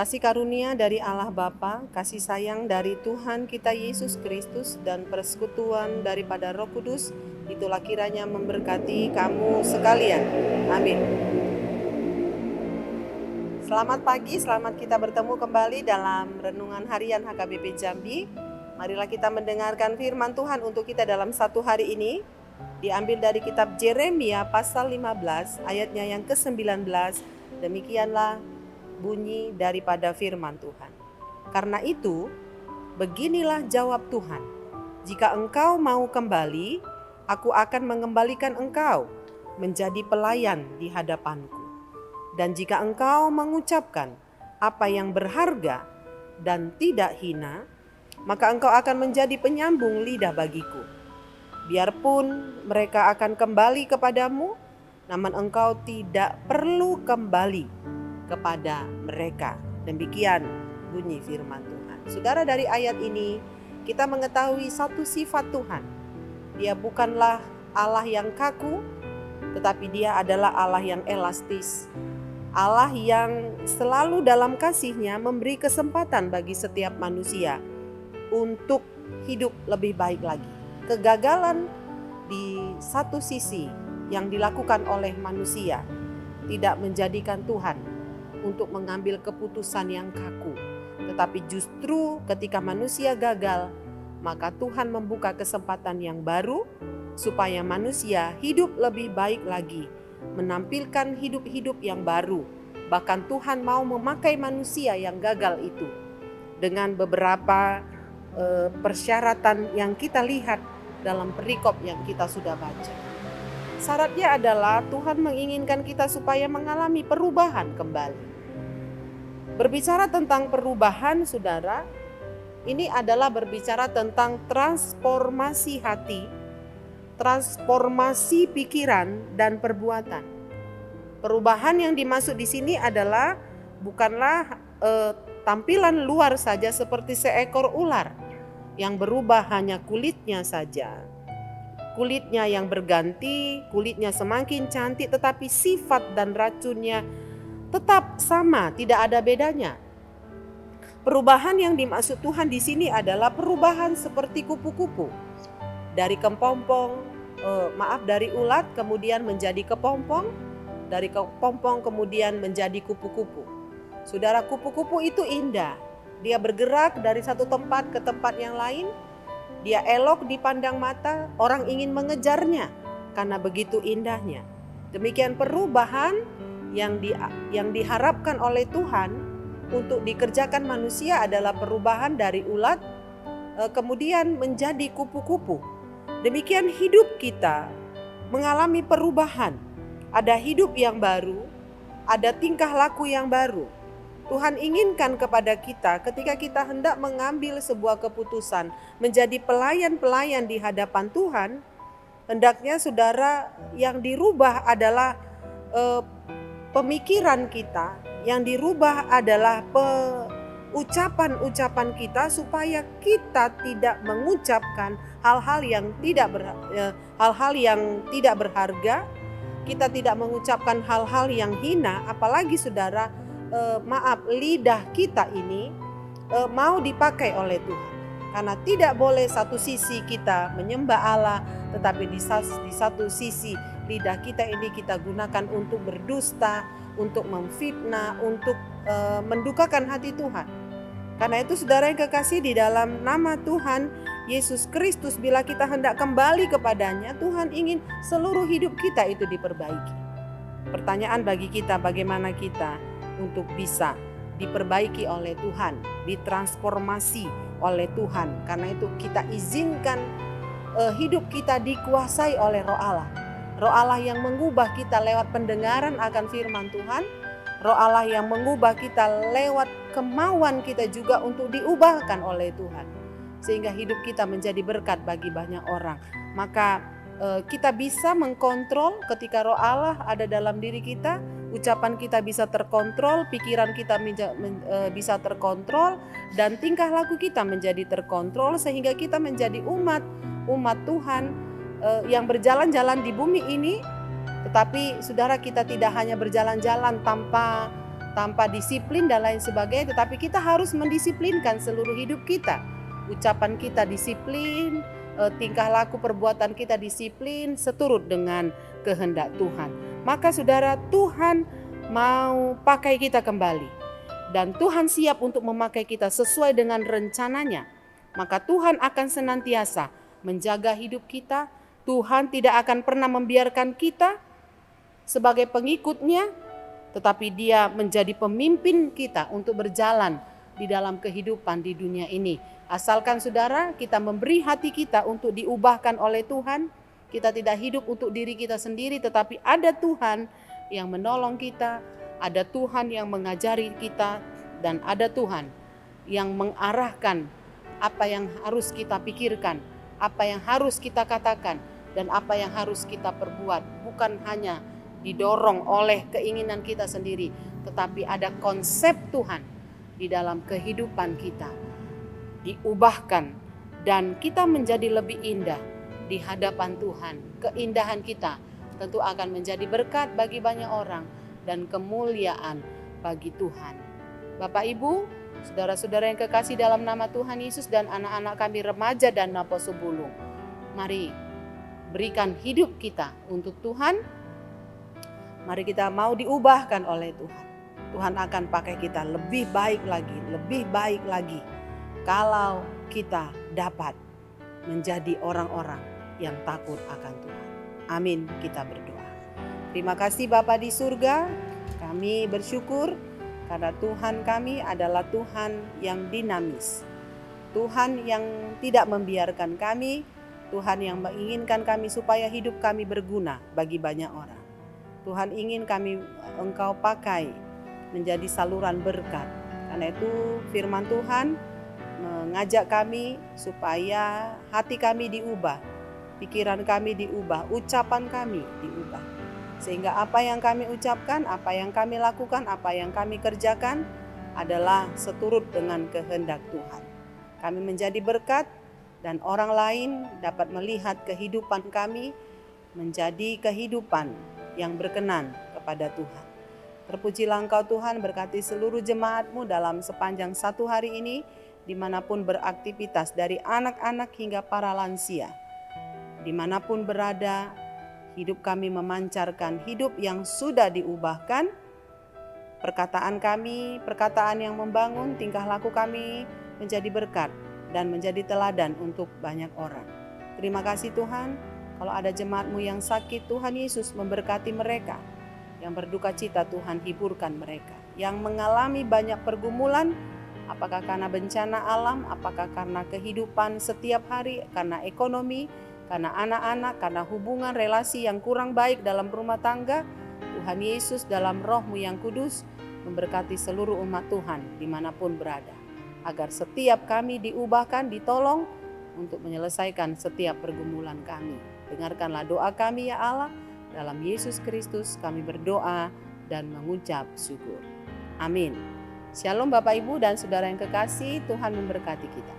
Kasih karunia dari Allah Bapa, kasih sayang dari Tuhan kita Yesus Kristus, dan persekutuan daripada Roh Kudus, itulah kiranya memberkati kamu sekalian. Amin. Selamat pagi, selamat kita bertemu kembali dalam Renungan Harian HKBP Jambi. Marilah kita mendengarkan firman Tuhan untuk kita dalam satu hari ini. Diambil dari kitab Yeremia pasal 15 ayatnya yang ke-19. Demikianlah bunyi daripada firman Tuhan. Karena itu, beginilah jawab Tuhan. Jika engkau mau kembali, aku akan mengembalikan engkau menjadi pelayan di hadapanku. Dan jika engkau mengucapkan apa yang berharga dan tidak hina, maka engkau akan menjadi penyambung lidah bagiku. Biarpun mereka akan kembali kepadamu, namun engkau tidak perlu kembali kepada mereka. Demikian bunyi firman Tuhan. Saudara, dari ayat ini kita mengetahui satu sifat Tuhan. Dia bukanlah Allah yang kaku, tetapi dia adalah Allah yang elastis. Allah yang selalu dalam kasih-Nya memberi kesempatan bagi setiap manusia untuk hidup lebih baik lagi. Kegagalan di satu sisi yang dilakukan oleh manusia tidak menjadikan Tuhan untuk mengambil keputusan yang kaku. Tetapi justru ketika manusia gagal, maka Tuhan membuka kesempatan yang baru supaya manusia hidup lebih baik lagi, menampilkan hidup-hidup yang baru. Bahkan Tuhan mau memakai manusia yang gagal itu dengan beberapa persyaratan yang kita lihat dalam perikop yang kita sudah baca. Syaratnya adalah Tuhan menginginkan kita supaya mengalami perubahan kembali. Berbicara tentang perubahan, saudara, ini adalah berbicara tentang transformasi hati, transformasi pikiran dan perbuatan. Perubahan yang dimaksud di sini adalah bukanlah tampilan luar saja seperti seekor ular yang berubah hanya kulitnya saja. Kulitnya yang berganti, kulitnya semakin cantik, tetapi sifat dan racunnya tetap sama, tidak ada bedanya. Perubahan yang dimaksud Tuhan di sini adalah perubahan seperti kupu-kupu. Dari dari ulat kemudian menjadi kepompong, dari kepompong kemudian menjadi kupu-kupu. Saudara, kupu-kupu itu indah. Dia bergerak dari satu tempat ke tempat yang lain. Dia elok dipandang mata, orang ingin mengejarnya karena begitu indahnya. Demikian perubahan yang diharapkan oleh Tuhan untuk dikerjakan manusia adalah perubahan dari ulat kemudian menjadi kupu-kupu. Demikian hidup kita mengalami perubahan. Ada hidup yang baru, ada tingkah laku yang baru. Tuhan inginkan kepada kita ketika kita hendak mengambil sebuah keputusan menjadi pelayan-pelayan di hadapan Tuhan, hendaknya saudara yang dirubah adalah pemikiran kita, yang dirubah adalah ucapan-ucapan kita supaya kita tidak mengucapkan hal-hal yang tidak berharga, kita tidak mengucapkan hal-hal yang hina, apalagi saudara lidah kita ini mau dipakai oleh Tuhan. Karena tidak boleh satu sisi kita menyembah Allah, tetapi di satu sisi lidah kita ini kita gunakan untuk berdusta, untuk memfitnah, untuk mendukakan hati Tuhan. Karena itu saudara yang kekasih, di dalam nama Tuhan Yesus Kristus, bila kita hendak kembali kepadanya, Tuhan ingin seluruh hidup kita itu diperbaiki. Pertanyaan bagi kita, bagaimana kita untuk bisa diperbaiki oleh Tuhan, ditransformasi oleh Tuhan. Karena itu kita izinkan hidup kita dikuasai oleh Roh Allah. Roh Allah yang mengubah kita lewat pendengaran akan firman Tuhan. Roh Allah yang mengubah kita lewat kemauan kita juga untuk diubahkan oleh Tuhan. Sehingga hidup kita menjadi berkat bagi banyak orang. Maka kita bisa mengkontrol ketika Roh Allah ada dalam diri kita. Ucapan kita bisa terkontrol, pikiran kita bisa terkontrol, dan tingkah laku kita menjadi terkontrol, sehingga kita menjadi umat Tuhan yang berjalan-jalan di bumi ini. Tetapi saudara, kita tidak hanya berjalan-jalan tanpa tanpa disiplin dan lain sebagainya, tetapi kita harus mendisiplinkan seluruh hidup kita. Ucapan kita disiplin, tingkah laku perbuatan kita disiplin seturut dengan kehendak Tuhan. Maka saudara, Tuhan mau pakai kita kembali. Dan Tuhan siap untuk memakai kita sesuai dengan rencananya. Maka Tuhan akan senantiasa menjaga hidup kita. Tuhan tidak akan pernah membiarkan kita sebagai pengikutnya, tetapi Dia menjadi pemimpin kita untuk berjalan di dalam kehidupan di dunia ini. Asalkan saudara kita memberi hati kita untuk diubahkan oleh Tuhan. Kita tidak hidup untuk diri kita sendiri, tetapi ada Tuhan yang menolong kita, ada Tuhan yang mengajari kita, dan ada Tuhan yang mengarahkan apa yang harus kita pikirkan, apa yang harus kita katakan, dan apa yang harus kita perbuat. Bukan hanya didorong oleh keinginan kita sendiri, tetapi ada konsep Tuhan di dalam kehidupan kita. Diubahkan dan kita menjadi lebih indah di hadapan Tuhan. Keindahan kita tentu akan menjadi berkat bagi banyak orang dan kemuliaan bagi Tuhan. Bapak Ibu, saudara-saudara yang kekasih dalam nama Tuhan Yesus dan anak-anak kami remaja dan Naposo Bulung, mari berikan hidup kita untuk Tuhan. Mari kita mau diubahkan oleh Tuhan. Tuhan akan pakai kita lebih baik lagi kalau kita dapat menjadi orang-orang yang takut akan Tuhan. Amin, kita berdoa. Terima kasih Bapa di surga, kami bersyukur karena Tuhan kami adalah Tuhan yang dinamis. Tuhan yang tidak membiarkan kami, Tuhan yang menginginkan kami supaya hidup kami berguna bagi banyak orang. Tuhan ingin Engkau pakai menjadi saluran berkat. Karena itu firman Tuhan mengajak kami supaya hati kami diubah, pikiran kami diubah, ucapan kami diubah. Sehingga apa yang kami ucapkan, apa yang kami lakukan, apa yang kami kerjakan adalah seturut dengan kehendak Tuhan. Kami menjadi berkat dan orang lain dapat melihat kehidupan kami menjadi kehidupan yang berkenan kepada Tuhan. Terpujilah Engkau Tuhan, berkati seluruh jemaat-Mu dalam sepanjang satu hari ini, dimanapun beraktivitas, dari anak-anak hingga para lansia. Dimanapun berada, hidup kami memancarkan hidup yang sudah diubahkan. Perkataan kami, perkataan yang membangun, tingkah laku kami menjadi berkat dan menjadi teladan untuk banyak orang. Terima kasih Tuhan. Kalau ada jemaat-Mu yang sakit, Tuhan Yesus memberkati mereka. Yang berduka cita, Tuhan hiburkan mereka. Yang mengalami banyak pergumulan, apakah karena bencana alam, apakah karena kehidupan setiap hari, karena ekonomi, karena anak-anak, karena hubungan relasi yang kurang baik dalam rumah tangga, Tuhan Yesus dalam Roh-Mu yang kudus memberkati seluruh umat Tuhan dimanapun berada. Agar setiap kami diubahkan, ditolong untuk menyelesaikan setiap pergumulan kami. Dengarkanlah doa kami ya Allah, dalam Yesus Kristus kami berdoa dan mengucap syukur. Amin. Shalom Bapak Ibu dan Saudara yang kekasih, Tuhan memberkati kita.